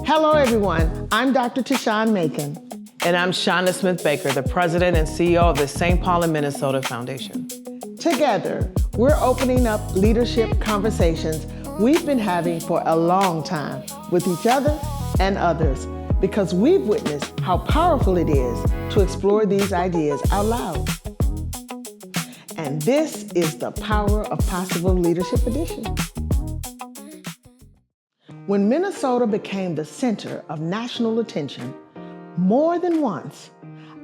Hello, everyone. I'm Dr. Tashion Macon. And I'm Chanda Smith-Baker, the president and CEO of the St. Paul and Minnesota Foundation. Together, we're opening up leadership conversations we've been having for a long time with each other and others, because we've witnessed how powerful it is to explore these ideas out loud. And this is the Power of Possible Leadership Edition. When Minnesota became the center of national attention, more than once,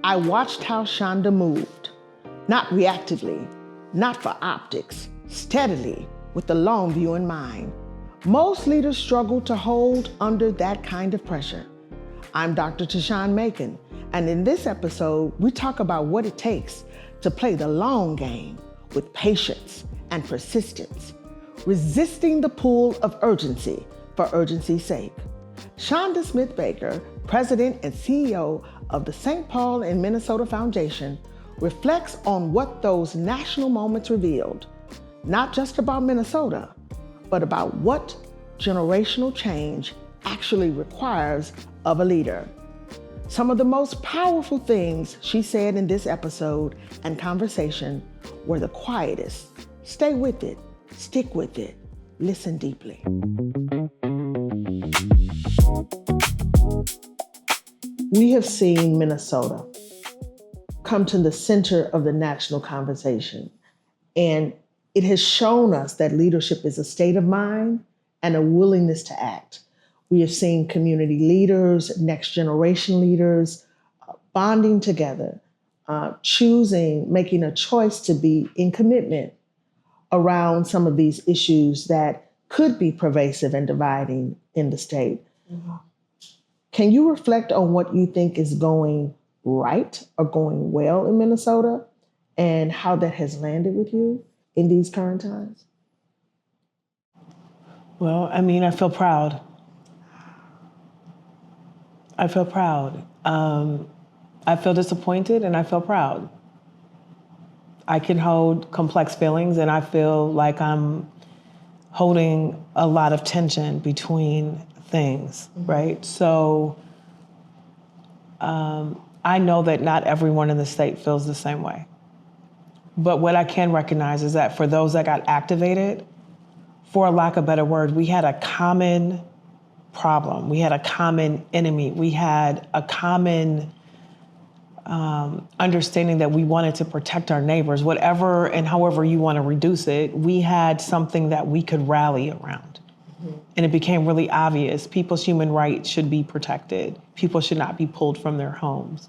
I watched how Chanda moved, not reactively, not for optics, steadily, with the long view in mind. Most leaders struggle to hold under that kind of pressure. I'm Dr. Tashion Macon, and in this episode, we talk about what it takes to play the long game with patience and persistence, resisting the pull of urgency for urgency's sake. Chanda Smith-Baker, president and CEO of the St. Paul and Minnesota Foundation, reflects on what those national moments revealed, not just about Minnesota, but about what generational change actually requires of a leader. Some of the most powerful things she said in this episode and conversation were the quietest. Stay with it, stick with it, listen deeply. We have seen Minnesota come to the center of the national conversation, and it has shown us that leadership is a state of mind and a willingness to act. We have seen community leaders, next generation leaders, bonding together, making a choice to be in commitment around some of these issues that could be pervasive and dividing in the state. Mm-hmm. Can you reflect on what you think is going right or going well in Minnesota and how that has landed with you in these current times? Well, I feel proud. I feel disappointed and I feel proud. I can hold complex feelings, and I feel like I'm holding a lot of tension between things, mm-hmm. right? So I know that not everyone in the state feels the same way. But what I can recognize is that for those that got activated, for lack of a better word, we had a common problem. We had a common enemy. We had a common understanding that we wanted to protect our neighbors, whatever and however you want to reduce it. We had something that we could rally around. Mm-hmm. And it became really obvious. People's human rights should be protected. People should not be pulled from their homes.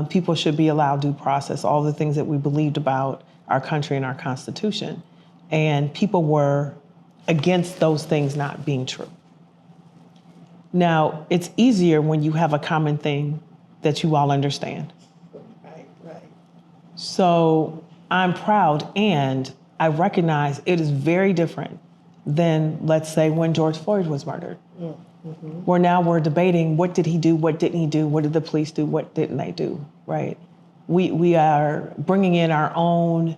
People should be allowed due process, all the things that we believed about our country and our Constitution. And people were against those things not being true. Now, it's easier when you have a common thing that you all understand. Right. So I'm proud, and I recognize it is very different than, let's say, when George Floyd was murdered. Mm-hmm. Where now we're debating, what did he do, what didn't he do, what did the police do, what didn't they do, right? We are bringing in our own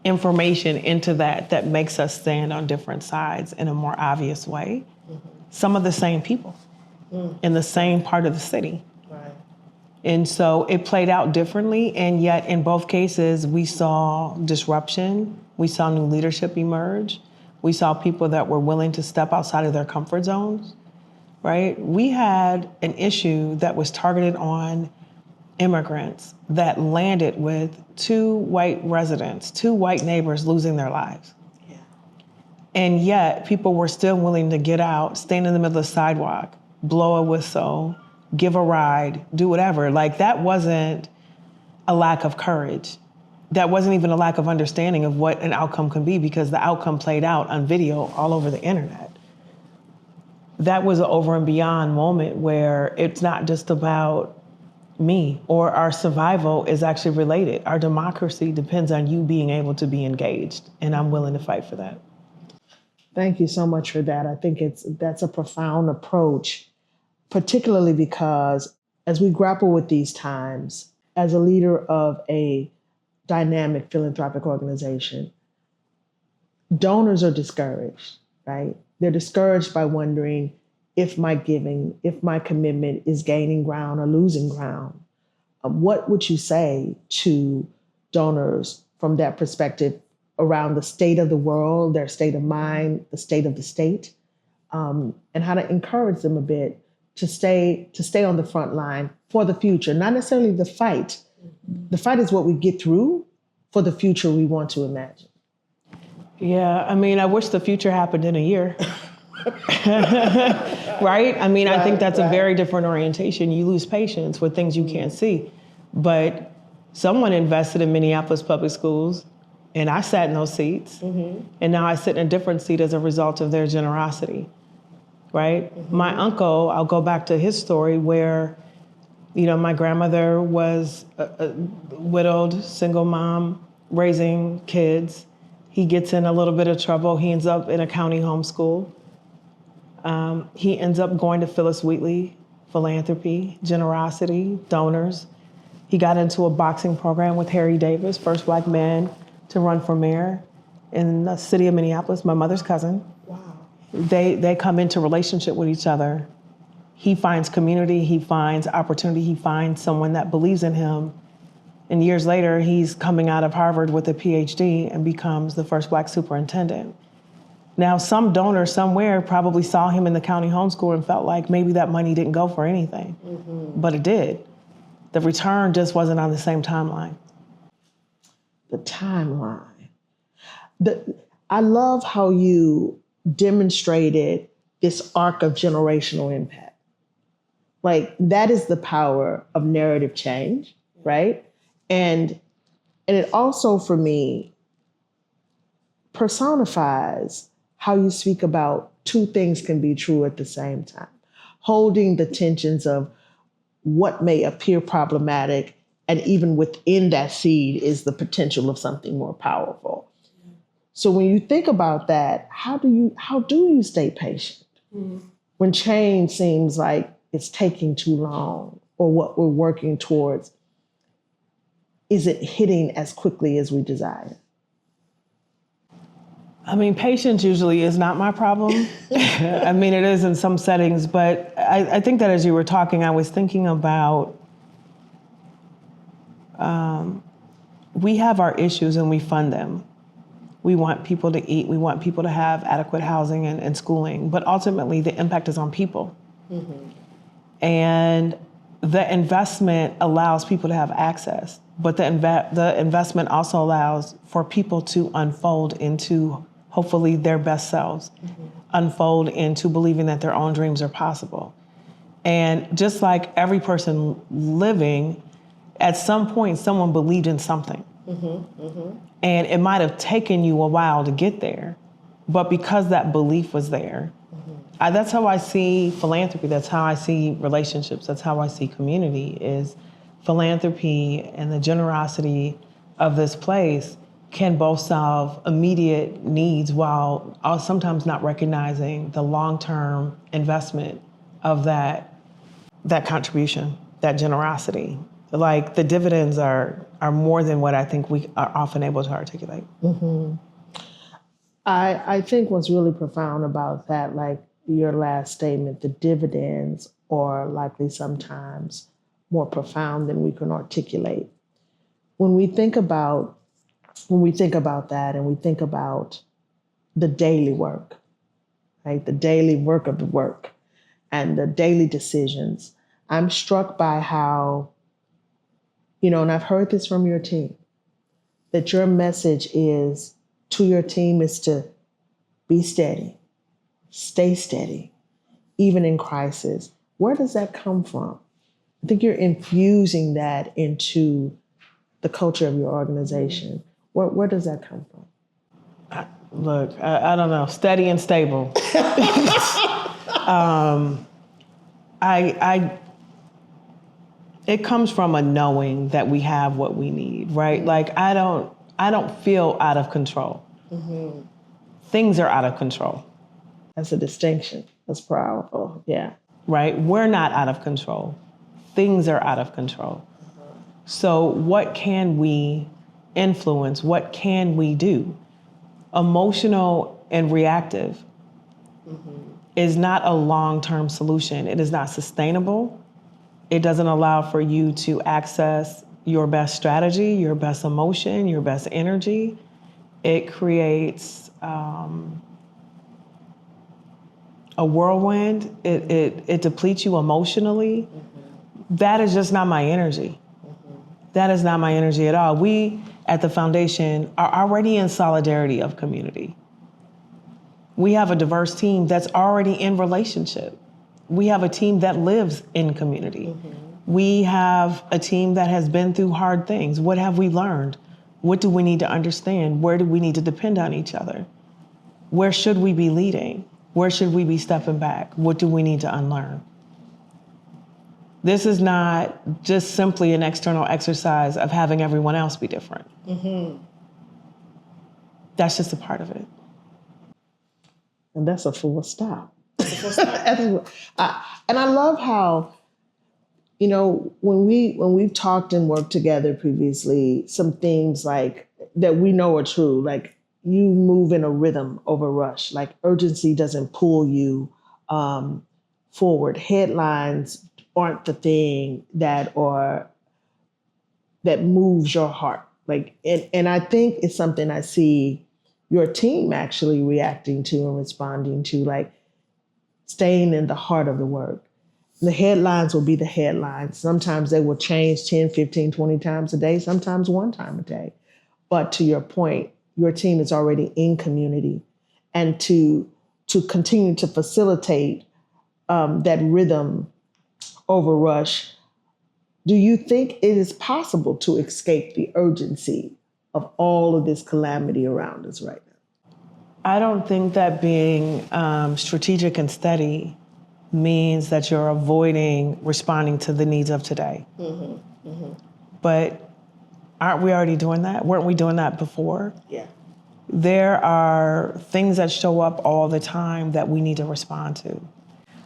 information into that makes us stand on different sides in a more obvious way. Mm-hmm. Some of the same people in the same part of the city. Right. And so it played out differently, and yet in both cases, we saw disruption, we saw new leadership emerge, we saw people that were willing to step outside of their comfort zones, right? We had an issue that was targeted on immigrants that landed with two white residents, two white neighbors losing their lives. Yeah. And yet people were still willing to get out, stand in the middle of the sidewalk, blow a whistle, give a ride, do whatever. Like, that wasn't a lack of courage. That wasn't even a lack of understanding of what an outcome can be, because the outcome played out on video all over the internet. That was an over and beyond moment where it's not just about me, or our survival is actually related. Our democracy depends on you being able to be engaged, and I'm willing to fight for that. Thank you so much for that. I think that's a profound approach, particularly because as we grapple with these times, as a leader of a dynamic philanthropic organization, donors are discouraged, right? They're discouraged by wondering, if my giving, if my commitment is gaining ground or losing ground? What would you say to donors from that perspective around the state of the world, their state of mind, the state of the state, and how to encourage them a bit to stay on the front line for the future, not necessarily the fight. The fight is what we get through for the future we want to imagine. Yeah, I mean, I wish the future happened in a year. Right? I mean, I think that's a very different orientation. You lose patience with things you can't see. But someone invested in Minneapolis public schools, and I sat in those seats. And now I sit in a different seat as a result of their generosity, right? My uncle, I'll go back to his story where, you know, my grandmother was a widowed, single mom, raising kids. He gets in a little bit of trouble. He ends up in a county homeschool. He ends up going to Phyllis Wheatley, philanthropy, generosity, donors. He got into a boxing program with Harry Davis, first Black man to run for mayor in the city of Minneapolis, my mother's cousin. Wow. They come into relationship with each other. He finds community, he finds opportunity, he finds someone that believes in him. And years later, he's coming out of Harvard with a PhD and becomes the first Black superintendent. Now, some donor somewhere probably saw him in the county homeschool and felt like maybe that money didn't go for anything, but it did. The return just wasn't on the same timeline. The timeline. I love how you demonstrated this arc of generational impact. Like, that is the power of narrative change, right? And it also, for me, personifies how you speak about two things can be true at the same time. Holding the tensions of what may appear problematic, and even within that seed is the potential of something more powerful. So when you think about that, how do you stay patient when change seems like it's taking too long, or what we're working towards isn't hitting as quickly as we desire? I mean, patience usually is not my problem. I mean, it is in some settings, but I think that as you were talking, I was thinking about we have our issues and we fund them. We want people to eat, we want people to have adequate housing and schooling, but ultimately the impact is on people. And the investment allows people to have access, but the investment also allows for people to unfold into hopefully their best selves, unfold into believing that their own dreams are possible. And just like every person living, at some point, someone believed in something. And it might have taken you a while to get there, but because that belief was there, that's how I see philanthropy, that's how I see relationships, that's how I see community, is philanthropy and the generosity of this place can both solve immediate needs while sometimes not recognizing the long-term investment of that contribution, that generosity. Like, the dividends are more than what I think we are often able to articulate. I think what's really profound about that, like your last statement, the dividends are likely sometimes more profound than we can articulate. When we think about that and we think about the daily work, right? The daily work of the work and the daily decisions, I'm struck by how, and I've heard this from your team, that your message is to your team is to be steady, stay steady, even in crisis. Where does that come from? I think you're infusing that into the culture of your organization. Where does that come from? I don't know, steady and stable. It comes from a knowing that we have what we need, right? Like, I don't feel out of control. Things are out of control. That's a distinction. That's powerful. Yeah. Right? We're not out of control. Things are out of control. So what can we influence? What can we do? Emotional and reactive is not a long-term solution. It is not sustainable. It doesn't allow for you to access your best strategy, your best emotion, your best energy. It creates a whirlwind. It depletes you emotionally. That is just not my energy. That is not my energy at all. We at the foundation are already in solidarity of community. We have a diverse team that's already in relationship. We have a team that lives in community. We have a team that has been through hard things. What have we learned? What do we need to understand? Where do we need to depend on each other? Where should we be leading? Where should we be stepping back? What do we need to unlearn? This is not just simply an external exercise of having everyone else be different. That's just a part of it. And that's a full stop. And I love how, you know, when we've talked and worked together previously, some things like that we know are true, like you move in a rhythm over rush, like urgency doesn't pull you forward. Headlines aren't the thing that moves your heart. Like, and I think it's something I see your team actually reacting to and responding to, like staying in the heart of the work. The headlines will be the headlines. Sometimes they will change 10, 15, 20 times a day, sometimes one time a day. But to your point, your team is already in community. And to continue to facilitate that rhythm over rush, do you think it is possible to escape the urgency of all of this calamity around us right now? I don't think that being strategic and steady means that you're avoiding responding to the needs of today. But aren't we already doing that? Weren't we doing that before? Yeah. There are things that show up all the time that we need to respond to.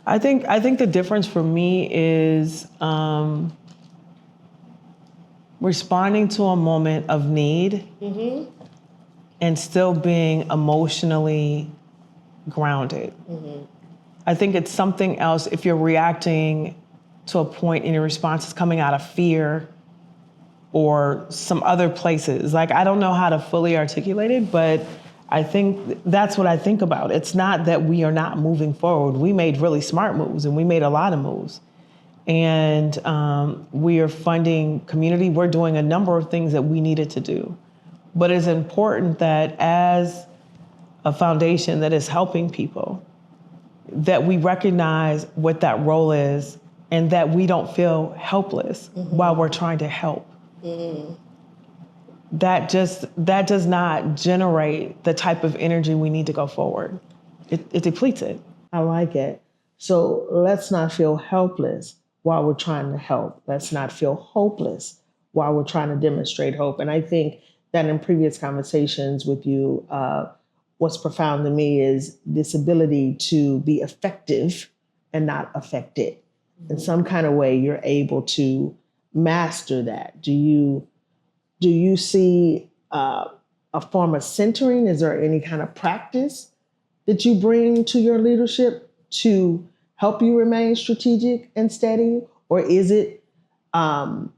I think the difference for me is responding to a moment of need and still being emotionally grounded. I think it's something else if you're reacting to a point and your response is coming out of fear or some other places. Like, I don't know how to fully articulate it, but I think that's what I think about. It's not that we are not moving forward. We made really smart moves and we made a lot of moves. And we are funding community. We're doing a number of things that we needed to do. But it's important that as a foundation that is helping people, that we recognize what that role is and that we don't feel helpless while we're trying to help. That does not generate the type of energy we need to go forward. It depletes it. I like it. So let's not feel helpless while we're trying to help. Let's not feel hopeless while we're trying to demonstrate hope. And I think that in previous conversations with you, what's profound to me is this ability to be effective and not affected. In some kind of way, you're able to master that. Do you see a form of centering? Is there any kind of practice that you bring to your leadership to help you remain strategic and steady? Or is it, a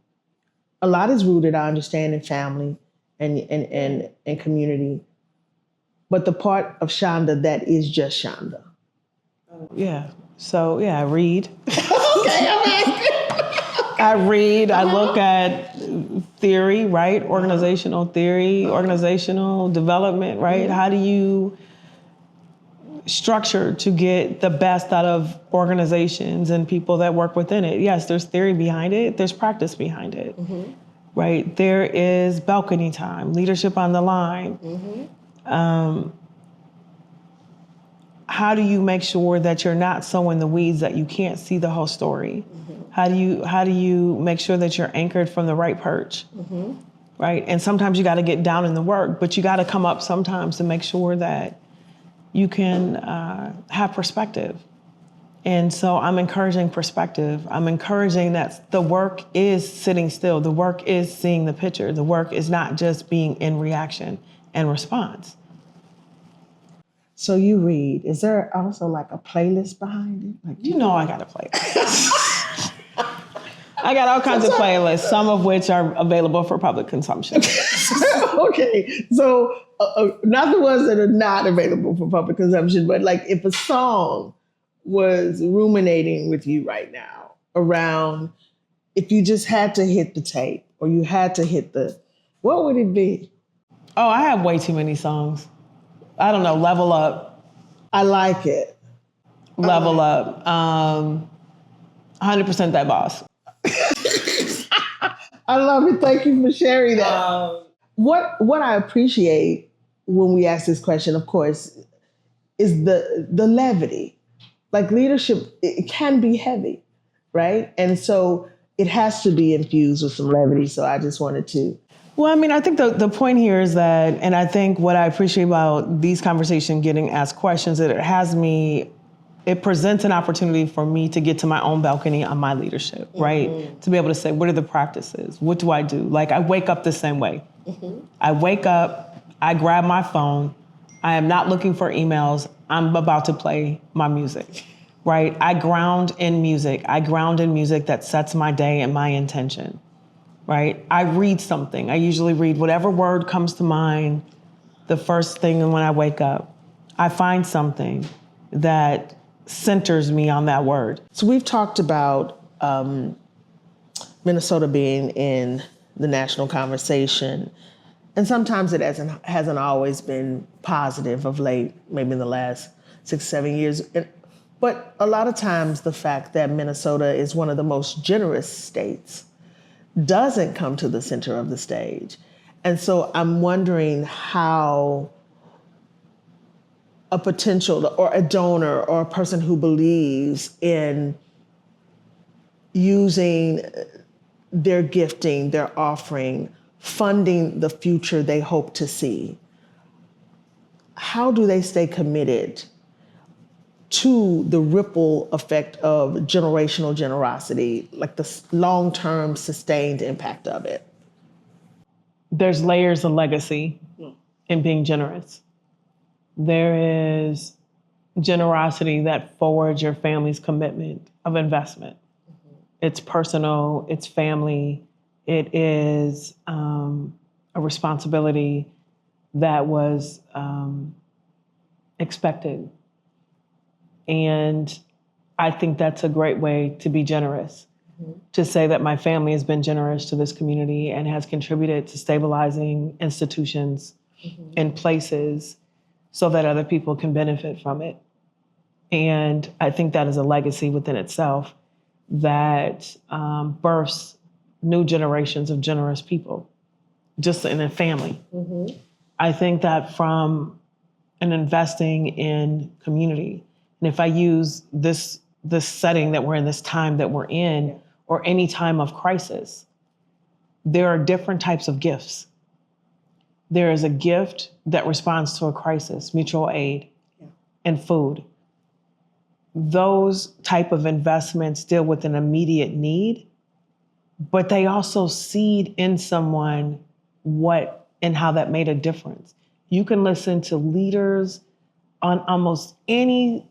lot is rooted, I understand, in family and community, but the part of Chanda that is just Chanda? Yeah. So, yeah, I read. Okay, I'm asking. I read, I look at theory, right? Organizational theory, organizational development, right? How do you structure to get the best out of organizations and people that work within it? Yes, there's theory behind it. There's practice behind it, right? There is balcony time, leadership on the line. How do you make sure that you're not so in the weeds that you can't see the whole story? How do you make sure that you're anchored from the right perch, right? And sometimes you got to get down in the work, but you got to come up sometimes to make sure that you can have perspective. And so I'm encouraging perspective. I'm encouraging that the work is sitting still. The work is seeing the picture. The work is not just being in reaction and response. So you read. Is there also like a playlist behind it? Like You know I got a playlist. I got all kinds of playlists, some of which are available for public consumption. Okay, so not the ones that are not available for public consumption, but like if a song was ruminating with you right now around, if you just had to hit the tape or you had to hit what would it be? Oh, I have way too many songs. I don't know, Level Up. I like it. Level Up. 100% That Boss. I love it. Thank you for sharing that. What I appreciate when we ask this question, of course, is the levity. Like leadership, it can be heavy, right? And so it has to be infused with some levity. So I just wanted to. Well, I mean, I think the point here is that, and I think what I appreciate about these conversations getting asked questions, that it presents an opportunity for me to get to my own balcony on my leadership, right? Mm-hmm. To be able to say, what are the practices? What do I do? Like, I wake up the same way. Mm-hmm. I wake up, I grab my phone. I am not looking for emails. I'm about to play my music, right? I ground in music. I ground in music that sets my day and my intention, right? I read something. I usually read whatever word comes to mind the first thing when I wake up. I find something that centers me on that word. So we've talked about Minnesota being in the national conversation, and sometimes it hasn't always been positive of late, maybe in the last 6-7 years. But a lot of times the fact that Minnesota is one of the most generous states doesn't come to the center of the stage. And so I'm wondering how a potential or a donor or a person who believes in using their gifting, their offering, funding the future they hope to see, how do they stay committed to the ripple effect of generational generosity, like the long-term sustained impact of it? There's layers of legacy in being generous. There is generosity that forwards your family's commitment of investment. Mm-hmm. It's personal, it's family, it is a responsibility that was expected. And I think that's a great way to be generous, mm-hmm. to say that my family has been generous to this community and has contributed to stabilizing institutions mm-hmm. in places so that other people can benefit from it. And I think that is a legacy within itself that births new generations of generous people, just in a family. Mm-hmm. I think that from an investing in community, and if I use this setting that we're in, this time that we're in, or any time of crisis, there are different types of gifts. There is a gift that responds to a crisis, mutual aid and food. Those type of investments deal with an immediate need, but they also seed in someone what and how that made a difference. You can listen to leaders on almost any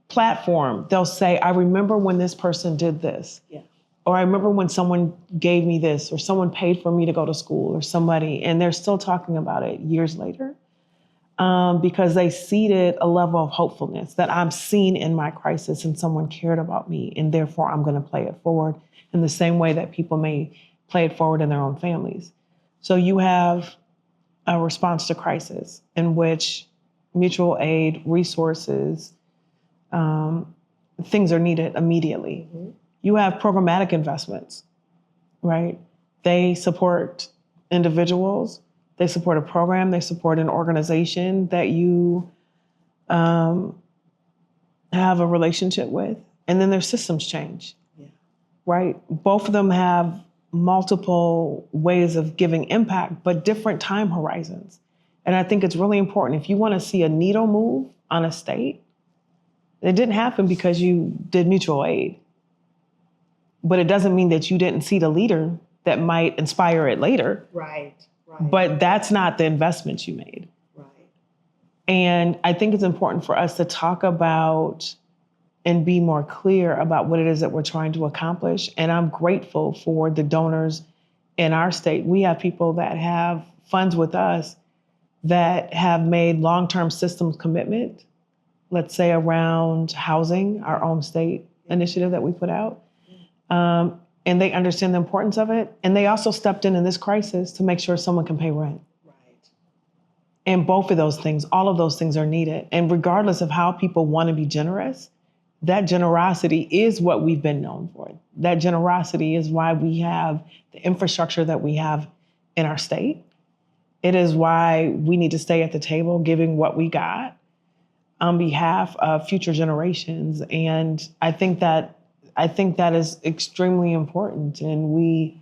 platform. They'll say, I remember when this person did this. Yeah. Or I remember when someone gave me this, or someone paid for me to go to school, or somebody, and they're still talking about it years later because they seeded a level of hopefulness that I'm seen in my crisis and someone cared about me, and therefore I'm going to play it forward in the same way that people may play it forward in their own families. So you have a response to crisis in which mutual aid, resources, things are needed immediately. Mm-hmm. You have programmatic investments, right? They support individuals, they support a program, they support an organization that you have a relationship with, and then their systems change, right? Both of them have multiple ways of giving impact, but different time horizons. And I think it's really important. If you want to see a needle move on a state, it didn't happen because you did mutual aid. But it doesn't mean that you didn't see the leader that might inspire it later. Right. But that's not the investment you made. Right. And I think it's important for us to talk about and be more clear about what it is that we're trying to accomplish. And I'm grateful for the donors in our state. We have people that have funds with us that have made long-term systems commitment, let's say around housing, our own state initiative that we put out. And they understand the importance of it. And they also stepped in this crisis to make sure someone can pay rent. Right. And both of those things, all of those things are needed. And regardless of how people want to be generous, that generosity is what we've been known for. That generosity is why we have the infrastructure that we have in our state. It is why we need to stay at the table giving what we got on behalf of future generations. And I think that is extremely important, and we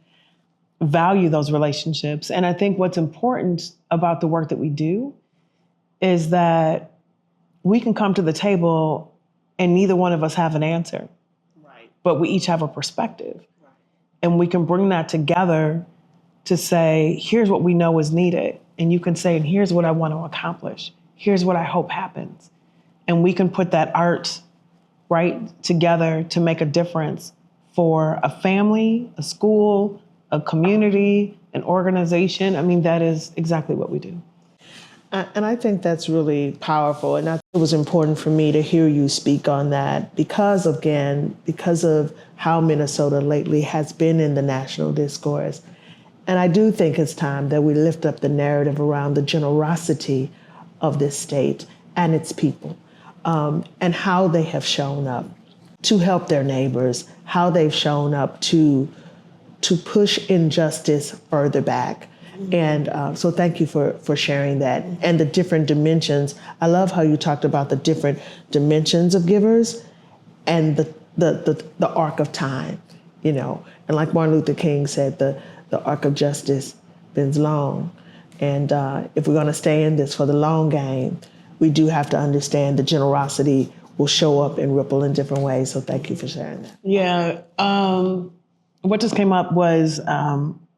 value those relationships. And I think what's important about the work that we do is that we can come to the table and neither one of us have an answer. Right. But we each have a perspective. Right. And we can bring that together to say, here's what we know is needed. And you can say, and here's what I want to accomplish. Here's what I hope happens. And we can put that art right together to make a difference for a family, a school, a community, an organization. I mean, that is exactly what we do. And I think that's really powerful. And I think it was important for me to hear you speak on that because of how Minnesota lately has been in the national discourse. And I do think it's time that we lift up the narrative around the generosity of this state and its people, and how they have shown up to help their neighbors, how they've shown up to push injustice further back. And so thank you for sharing that and the different dimensions. I love how you talked about the different dimensions of givers and the arc of time, And like Martin Luther King said, the arc of justice bends long. And if we're going to stay in this for the long game, we do have to understand the generosity will show up and ripple in different ways. So thank you for sharing that. Yeah. What just came up was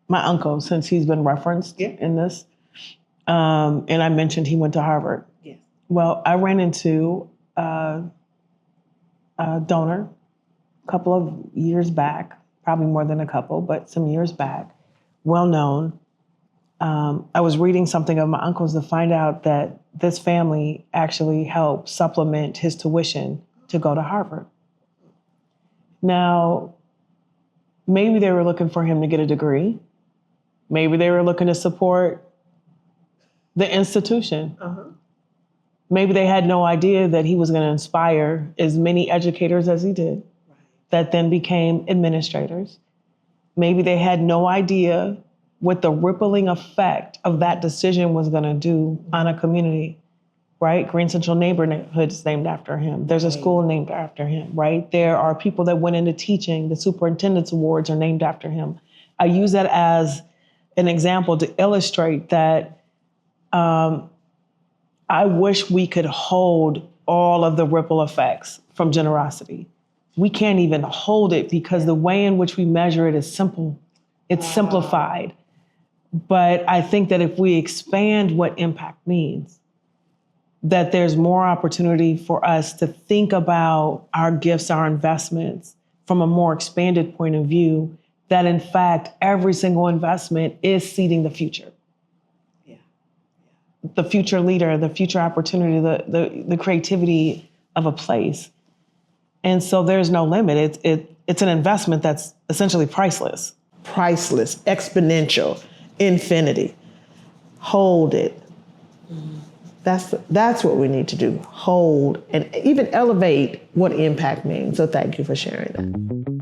my uncle, since he's been referenced in this. And I mentioned he went to Harvard. Yes. Well, I ran into a donor a couple of years back, probably more than a couple, but some years back, well known. I was reading something of my uncle's to find out that this family actually helped supplement his tuition to go to Harvard. Now, maybe they were looking for him to get a degree. Maybe they were looking to support the institution. Uh-huh. Maybe they had no idea that he was going to inspire as many educators as he did, that then became administrators. Maybe they had no idea what the rippling effect of that decision was going to do on a community, right? Green Central neighborhood is named after him. There's a school named after him, right? There are people that went into teaching. The superintendent's awards are named after him. I use that as an example to illustrate that I wish we could hold all of the ripple effects from generosity. We can't even hold it because the way in which we measure it is simple. It's simplified. But I think that if we expand what impact means, that there's more opportunity for us to think about our gifts, our investments from a more expanded point of view, that in fact, every single investment is seeding the future. The future leader, the future opportunity, the creativity of a place. And so there's no limit. It's an investment that's essentially priceless. Priceless, exponential, infinity. Hold it. That's what we need to do. Hold and even elevate what impact means. So thank you for sharing that.